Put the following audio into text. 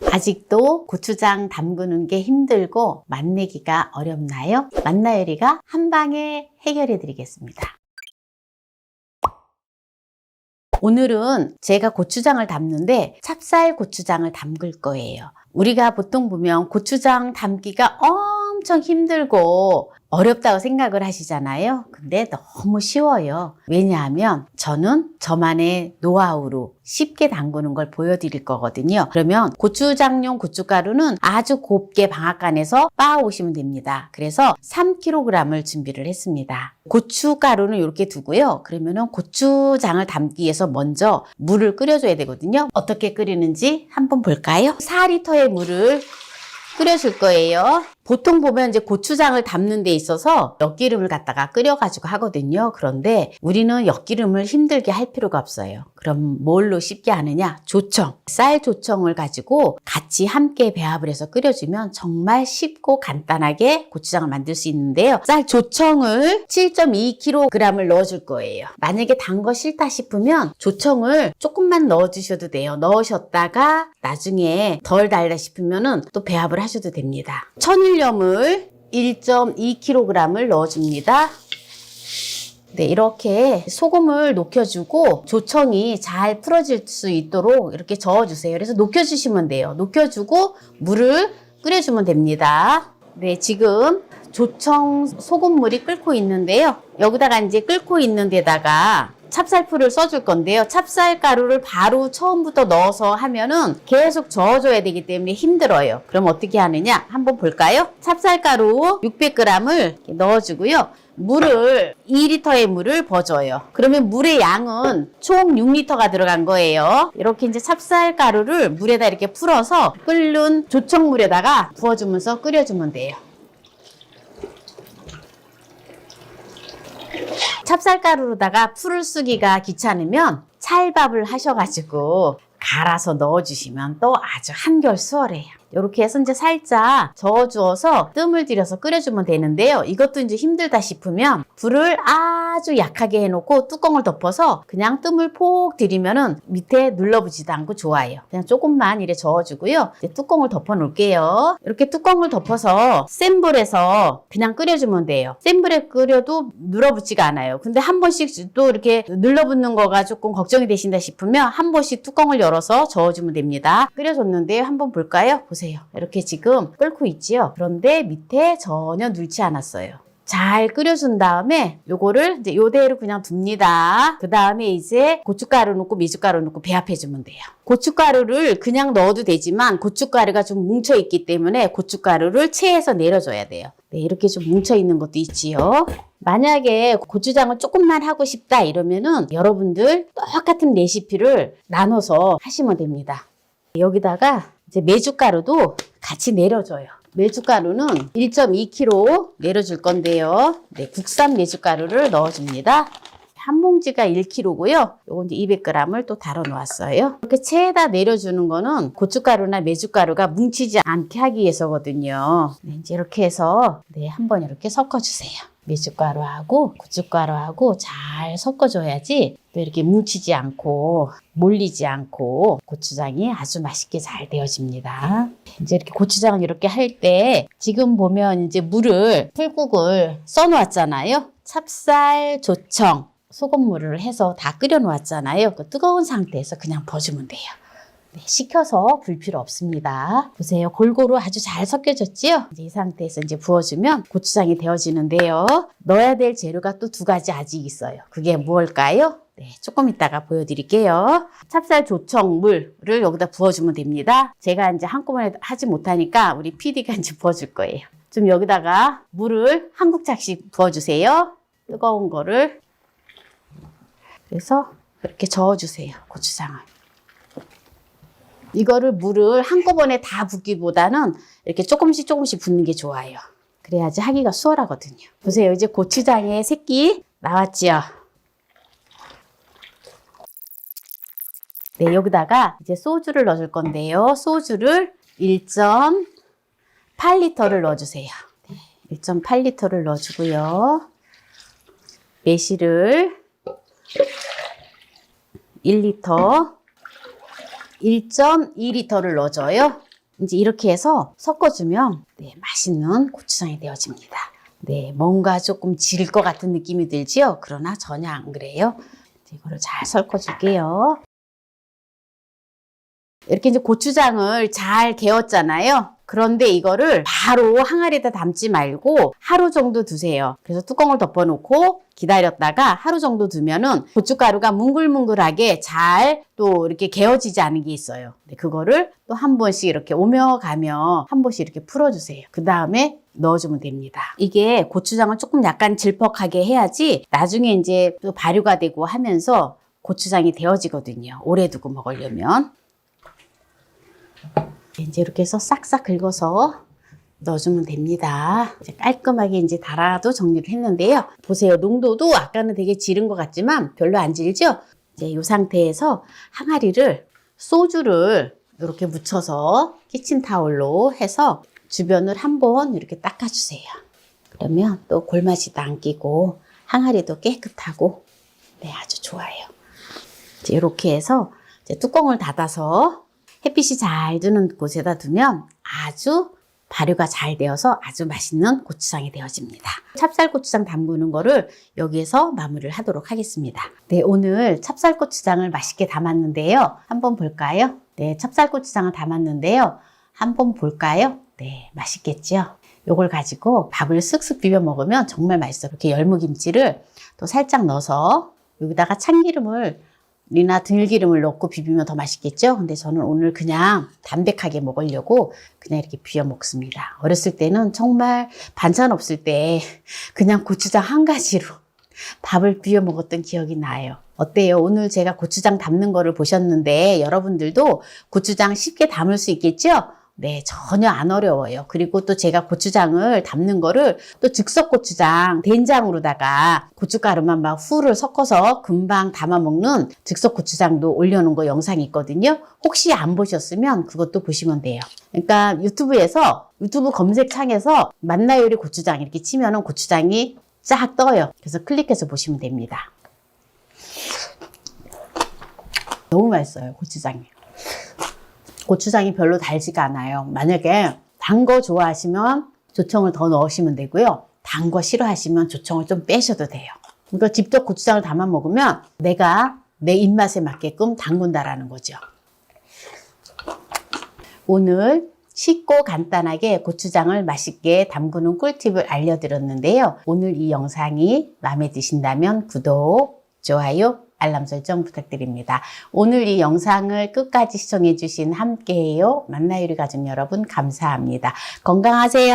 아직도 고추장 담그는 게 힘들고 맛내기가 어렵나요? 맛나요리가 한방에 해결해 드리겠습니다. 오늘은 제가 고추장을 담는데 찹쌀 고추장을 담글 거예요. 우리가 보통 보면 고추장 담기가 엄청 힘들고 어렵다고 생각을 하시잖아요. 근데 너무 쉬워요. 왜냐하면 저는 저만의 노하우로 쉽게 담그는 걸 보여드릴 거거든요. 그러면 고추장용 고춧가루는 아주 곱게 방앗간에서 빻아오시면 됩니다. 그래서 3kg을 준비를 했습니다. 고춧가루는 이렇게 두고요. 그러면은 고추장을 담기 위해서 먼저 물을 끓여줘야 되거든요. 어떻게 끓이는지 한번 볼까요? 4리터의 물을 끓여줄 거예요. 보통 보면 이제 고추장을 담는 데 있어서 엿기름을 갖다가 끓여가지고 하거든요. 그런데 우리는 엿기름을 힘들게 할 필요가 없어요. 그럼 뭘로 쉽게 하느냐? 조청. 쌀 조청을 가지고 같이 함께 배합을 해서 끓여주면 정말 쉽고 간단하게 고추장을 만들 수 있는데요. 쌀 조청을 7.2kg을 넣어줄 거예요. 만약에 단 거 싫다 싶으면 조청을 조금만 넣어주셔도 돼요. 넣으셨다가 나중에 덜 달다 싶으면은 또 배합을 하셔도 됩니다. 천일염을 1.2kg을 넣어줍니다. 네, 이렇게 소금을 녹여주고 조청이 잘 풀어질 수 있도록 이렇게 저어주세요. 그래서 녹여주시면 돼요. 녹여주고 물을 끓여주면 됩니다. 네, 지금 조청 소금물이 끓고 있는데요. 여기다가 이제 끓고 있는 데다가 찹쌀풀을 써줄 건데요. 찹쌀가루를 바로 처음부터 넣어서 하면은 계속 저어줘야 되기 때문에 힘들어요. 그럼 어떻게 하느냐? 한번 볼까요? 찹쌀가루 600g을 넣어주고요. 물을 2리터의 물을 버줘요. 그러면 물의 양은 총 6리터가 들어간 거예요. 이렇게 이제 찹쌀가루를 물에다 이렇게 풀어서 끓는 조청물에다가 부어주면서 끓여주면 돼요. 찹쌀가루로다가 풀을 쓰기가 귀찮으면 찰밥을 하셔가지고 갈아서 넣어주시면 또 아주 한결 수월해요. 이렇게 해서 이제 살짝 저어주어서 뜸을 들여서 끓여주면 되는데요. 이것도 이제 힘들다 싶으면 불을 아주 약하게 해놓고 뚜껑을 덮어서 그냥 뜸을 폭 들이면은 밑에 눌러붙지도 않고 좋아요. 그냥 조금만 이래 저어주고요. 이제 뚜껑을 덮어 놓을게요. 이렇게 뚜껑을 덮어서 센 불에서 그냥 끓여주면 돼요. 센 불에 끓여도 눌러붙지가 않아요. 근데 한 번씩 또 이렇게 눌러붙는 거가 조금 걱정이 되신다 싶으면 한 번씩 뚜껑을 열어서 저어주면 됩니다. 끓여줬는데 한번 볼까요? 보세요. 이렇게 지금 끓고 있지요. 그런데 밑에 전혀 눌지 않았어요. 잘 끓여준 다음에 요거를 이제 요대로 그냥 둡니다. 그 다음에 이제 고춧가루 넣고 미숫가루 넣고 배합해주면 돼요. 고춧가루를 그냥 넣어도 되지만 고춧가루가 좀 뭉쳐있기 때문에 고춧가루를 체해서 내려줘야 돼요. 네, 이렇게 좀 뭉쳐있는 것도 있지요. 만약에 고추장을 조금만 하고 싶다 이러면은 여러분들 똑같은 레시피를 나눠서 하시면 됩니다. 여기다가 이제 메주가루도 같이 내려줘요. 메주가루는 1.2kg 내려줄 건데요. 네, 국산 메주가루를 넣어줍니다. 한 봉지가 1kg고요. 요거 이제 200g을 또 달아 놓았어요. 이렇게 체에다 내려주는 거는 고춧가루나 메주가루가 뭉치지 않게 하기 위해서거든요. 네, 이제 이렇게 해서 네, 한번 이렇게 섞어주세요. 메주가루하고 고춧가루하고 잘 섞어줘야지 또 이렇게 뭉치지 않고 몰리지 않고 고추장이 아주 맛있게 잘 되어집니다. 이제 이렇게 고추장을 이렇게 할 때 지금 보면 이제 물을 풀국을 써놓았잖아요. 찹쌀 조청 소금물을 해서 다 끓여 놓았잖아요. 그 뜨거운 상태에서 그냥 버주면 돼요. 네, 식혀서 불 필요 없습니다. 보세요. 골고루 아주 잘 섞여졌지요? 이제 이 상태에서 이제 부어주면 고추장이 되어지는데요. 넣어야 될 재료가 또 두 가지 아직 있어요. 그게 무엇일까요? 네, 조금 이따가 보여드릴게요. 찹쌀 조청물을 여기다 부어주면 됩니다. 제가 이제 한꺼번에 하지 못하니까 우리 PD가 이제 부어줄 거예요. 좀 여기다가 물을 한 국자씩 부어주세요. 뜨거운 거를. 그래서 이렇게 저어주세요. 고추장을. 이거를 물을 한꺼번에 다 붓기보다는 이렇게 조금씩 붓는 게 좋아요. 그래야지 하기가 수월하거든요. 보세요. 이제 고추장의 색이 나왔지요. 네, 여기다가 이제 소주를 넣어줄 건데요. 소주를 1.8리터를 넣어주세요. 네, 1.8리터를 넣어주고요. 매실을 1리터, 1.2리터를 넣어줘요. 이제 이렇게 해서 섞어주면 네, 맛있는 고추장이 되어집니다. 네, 뭔가 조금 질 것 같은 느낌이 들지요? 그러나 전혀 안 그래요. 이거를 잘 섞어줄게요. 이렇게 이제 고추장을 잘 개었잖아요. 그런데 이거를 바로 항아리에다 담지 말고 하루 정도 두세요. 그래서 뚜껑을 덮어놓고 기다렸다가 하루 정도 두면은 고춧가루가 뭉글뭉글하게 잘 또 이렇게 개어지지 않은 게 있어요. 그거를 또 한 번씩 이렇게 오며 가며 한 번씩 이렇게 풀어주세요. 그 다음에 넣어주면 됩니다. 이게 고추장을 조금 약간 질퍽하게 해야지 나중에 이제 또 발효가 되고 하면서 고추장이 되어지거든요. 오래 두고 먹으려면. 이제 이렇게 해서 싹싹 긁어서 넣어주면 됩니다. 이제 깔끔하게 이제 달아도 정리를 했는데요. 보세요. 농도도 아까는 되게 지른 것 같지만 별로 안 질죠? 이제 이 상태에서 항아리를 소주를 이렇게 묻혀서 키친타올로 해서 주변을 한번 이렇게 닦아주세요. 그러면 또 골마지도 안 끼고 항아리도 깨끗하고 네, 아주 좋아요. 이제 이렇게 해서 이제 뚜껑을 닫아서 햇빛이 잘 드는 곳에다 두면 아주 발효가 잘 되어서 아주 맛있는 고추장이 되어집니다. 찹쌀고추장 담그는 거를 여기에서 마무리를 하도록 하겠습니다. 네, 오늘 찹쌀고추장을 맛있게 담았는데요. 한번 볼까요? 네, 찹쌀고추장을 담았는데요. 한번 볼까요? 네, 맛있겠죠? 요걸 가지고 밥을 쓱쓱 비벼 먹으면 정말 맛있어요. 이렇게 열무김치를 또 살짝 넣어서 여기다가 참기름을 이나 들기름을 넣고 비비면 더 맛있겠죠? 근데 저는 오늘 그냥 담백하게 먹으려고 그냥 이렇게 비벼 먹습니다. 어렸을 때는 정말 반찬 없을 때 그냥 고추장 한 가지로 밥을 비벼 먹었던 기억이 나요. 어때요? 오늘 제가 고추장 담는 거를 보셨는데 여러분들도 고추장 쉽게 담을 수 있겠죠? 네, 전혀 안 어려워요. 그리고 또 제가 고추장을 담는 거를 또 즉석 고추장 된장으로다가 고춧가루만 막 후를 섞어서 금방 담아 먹는 즉석 고추장도 올려놓은 거 영상이 있거든요. 혹시 안 보셨으면 그것도 보시면 돼요. 그러니까 유튜브 검색창에서 만나요리 고추장 이렇게 치면은 고추장이 쫙 떠요. 그래서 클릭해서 보시면 됩니다. 너무 맛있어요, 고추장이. 고추장이 별로 달지가 않아요. 만약에 단 거 좋아하시면 조청을 더 넣으시면 되고요. 단 거 싫어하시면 조청을 좀 빼셔도 돼요. 그러니까 직접 고추장을 담아 먹으면 내가 내 입맛에 맞게끔 담근다라는 거죠. 오늘 쉽고 간단하게 고추장을 맛있게 담그는 꿀팁을 알려드렸는데요. 오늘 이 영상이 마음에 드신다면 구독, 좋아요, 알람 설정 부탁드립니다. 오늘 이 영상을 끝까지 시청해 주신 함께해요 만나요리 가족 여러분 감사합니다. 건강하세요.